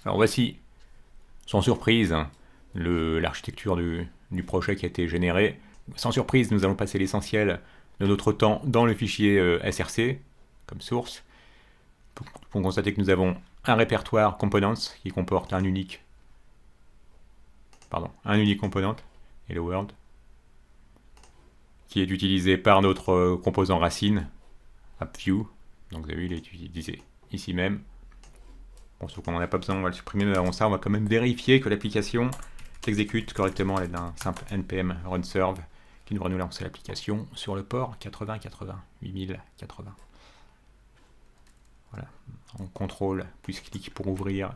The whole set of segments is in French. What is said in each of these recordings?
Alors voici, sans surprise, hein, l'architecture du projet qui a été généré. Sans surprise, nous allons passer l'essentiel de notre temps dans le fichier SRC, comme source, pour constater que nous avons un répertoire components qui comporte un unique component, hello world, qui est utilisé par notre composant racine, AppView. Donc vous avez vu, il est utilisé ici même. Bon, sauf qu'on n'en a pas besoin, on va le supprimer, mais avant ça, on va quand même vérifier que l'application s'exécute correctement à l'aide d'un simple npm run serve qui devrait nous lancer l'application sur le port 8080. Voilà, on contrôle plus clic pour ouvrir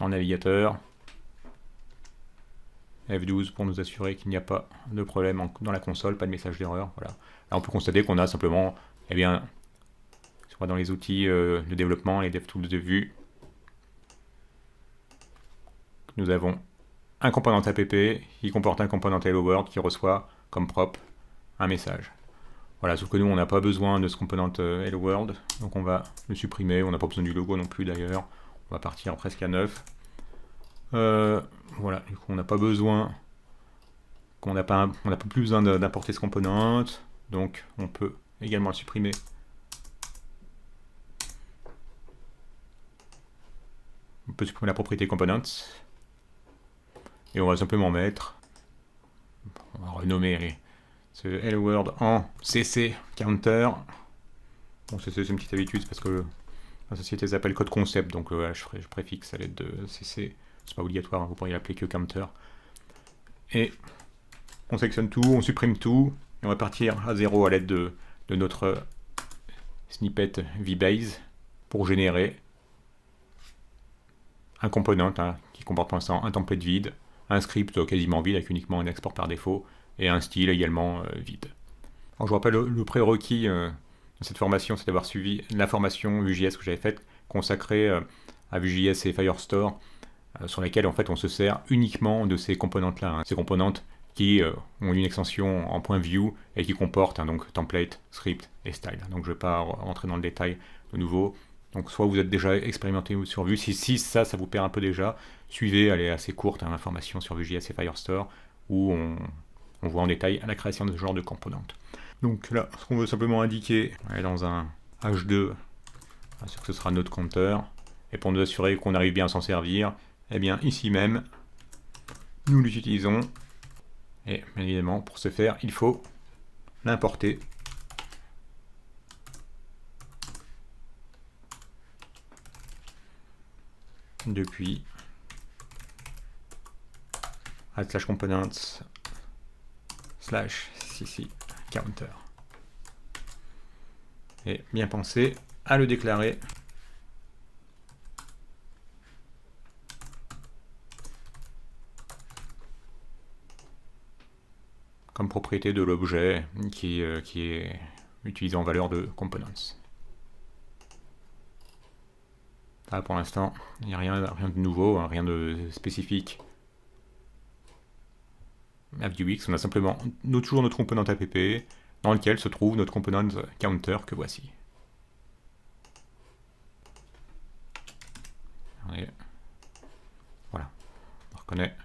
en navigateur. F12 pour nous assurer qu'il n'y a pas de problème dans la console, pas de message d'erreur. Voilà. Là, on peut constater qu'on a simplement, eh bien, dans les outils de développement, les DevTools de vue, nous avons un component app qui comporte un component hello world qui reçoit comme prop un message. Voilà, sauf que nous, on n'a pas besoin de ce component hello world, donc on va le supprimer. On n'a pas besoin du logo non plus d'ailleurs. On va partir presque à 9. Voilà, du coup, on n'a pas besoin, on n'a pas plus besoin d'importer ce component, donc on peut également le supprimer. On peut supprimer la propriété components. Et on va simplement mettre, on va renommer ce hello world en cc counter. Bon, cc c'est une petite habitude parce que la société s'appelle code concept, donc je préfixe à l'aide de cc. C'est pas obligatoire, hein, vous pourriez l'appeler que counter. Et on sélectionne tout, on supprime tout, et on va partir à 0 à l'aide de notre snippet vbase pour générer un component qui comporte pour l'instant un template vide, un script quasiment vide avec uniquement un export par défaut, et un style également vide. Alors je vous rappelle, le prérequis de cette formation, c'est d'avoir suivi la formation Vue.js que j'avais faite, consacrée à Vue.js et Firestore, sur laquelle en fait on se sert uniquement de ces componentes-là, ces componentes qui ont une extension en .view et qui comportent donc template, script et style. Donc je ne vais pas rentrer dans le détail de nouveau. Donc soit vous êtes déjà expérimenté sur Vue, si ça vous perd un peu déjà, suivez, elle est assez courte, l'information sur Vue.js et Firestore, où on voit en détail la création de ce genre de composantes. Donc là, ce qu'on veut simplement indiquer, on est dans un H2, que ce sera notre compteur, et pour nous assurer qu'on arrive bien à s'en servir, eh bien ici même, nous l'utilisons, et bien évidemment, pour ce faire, il faut l'importer depuis /components /cc counter. Et bien penser à le déclarer comme propriété de l'objet qui est utilisé en valeur de components. Là, pour l'instant, il n'y a rien de nouveau, rien de spécifique à Vuex. On a simplement toujours notre component app dans lequel se trouve notre component counter que voici. Et voilà, on reconnaît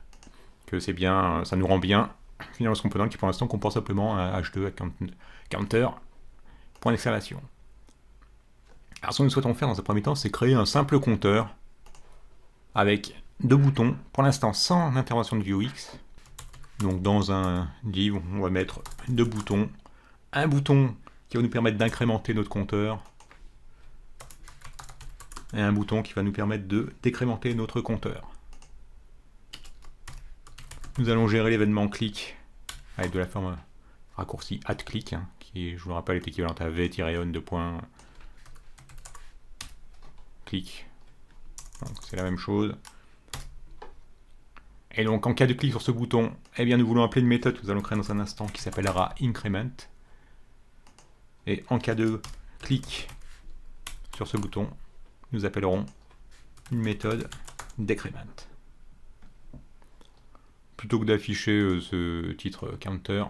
que c'est bien, ça nous rend bien finalement ce component qui pour l'instant comporte simplement un h2 counter, point d'exclamation. Alors ce que nous souhaitons faire dans un premier temps, c'est créer un simple compteur avec deux boutons, pour l'instant sans intervention de Vuex. Donc dans un div, on va mettre deux boutons. Un bouton qui va nous permettre d'incrémenter notre compteur et un bouton qui va nous permettre de décrémenter notre compteur. Nous allons gérer l'événement click avec de la forme raccourci @click, qui, je vous le rappelle, est équivalente à v-on de point click. C'est la même chose. Et donc en cas de clic sur ce bouton, eh bien nous voulons appeler une méthode que nous allons créer dans un instant qui s'appellera increment. Et en cas de clic sur ce bouton, nous appellerons une méthode decrement. Plutôt que d'afficher ce titre counter,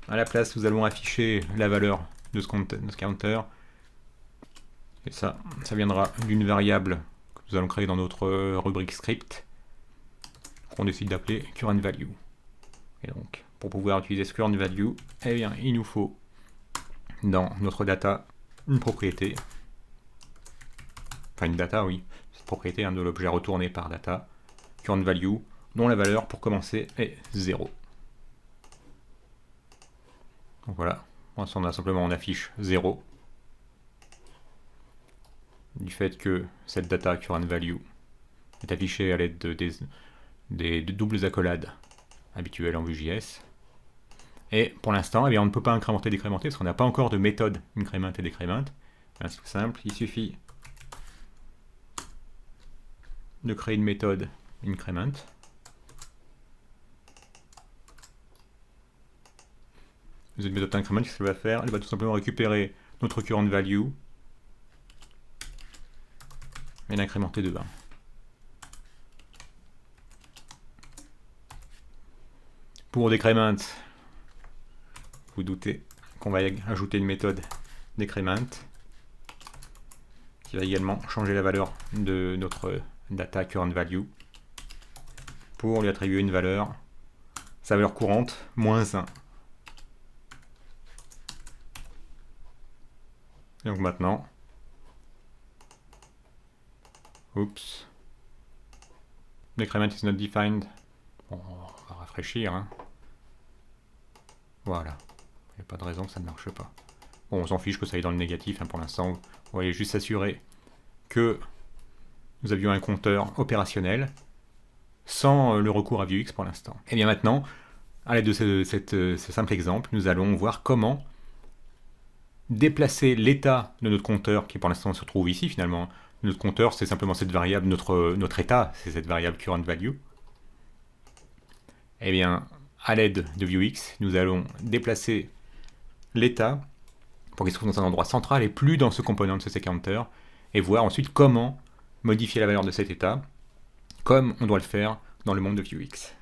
à la place nous allons afficher la valeur de ce counter. Et ça viendra d'une variable nous allons créer dans notre rubrique script, qu'on décide d'appeler current value. Et donc, pour pouvoir utiliser ce current value, eh bien, il nous faut dans notre data une propriété, enfin une data, oui, cette propriété de l'objet retourné par data, current value, dont la valeur pour commencer est 0. Donc voilà, pour l'instant on affiche 0. Du fait que cette data current value est affichée à l'aide des doubles accolades habituelles en Vue.js. Et pour l'instant, eh bien, on ne peut pas incrémenter et décrémenter parce qu'on n'a pas encore de méthode increment et décrément. C'est tout simple, il suffit de créer une méthode increment. Cette méthode increment, qu'est-ce qu'elle va faire? Elle va tout simplement récupérer notre current value et l'incrémenter de 1. Pour décrément, vous doutez qu'on va ajouter une méthode décrément qui va également changer la valeur de notre data current value pour lui attribuer une valeur, sa valeur courante, -1. Et donc maintenant, oups, decrement is not defined. Bon, on va rafraîchir, hein. Voilà. Il n'y a pas de raison que ça ne marche pas. Bon, on s'en fiche que ça aille dans le négatif, hein, pour l'instant. On va juste s'assurer que nous avions un compteur opérationnel sans le recours à Vuex pour l'instant. Et bien maintenant, à l'aide de ce simple exemple, nous allons voir comment déplacer l'état de notre compteur, qui pour l'instant se trouve ici finalement. Notre compteur, c'est simplement cette variable, notre état, c'est cette variable current value. Et bien, à l'aide de Vuex, nous allons déplacer l'état pour qu'il se trouve dans un endroit central et plus dans ce component de ce counter, et voir ensuite comment modifier la valeur de cet état, comme on doit le faire dans le monde de Vuex.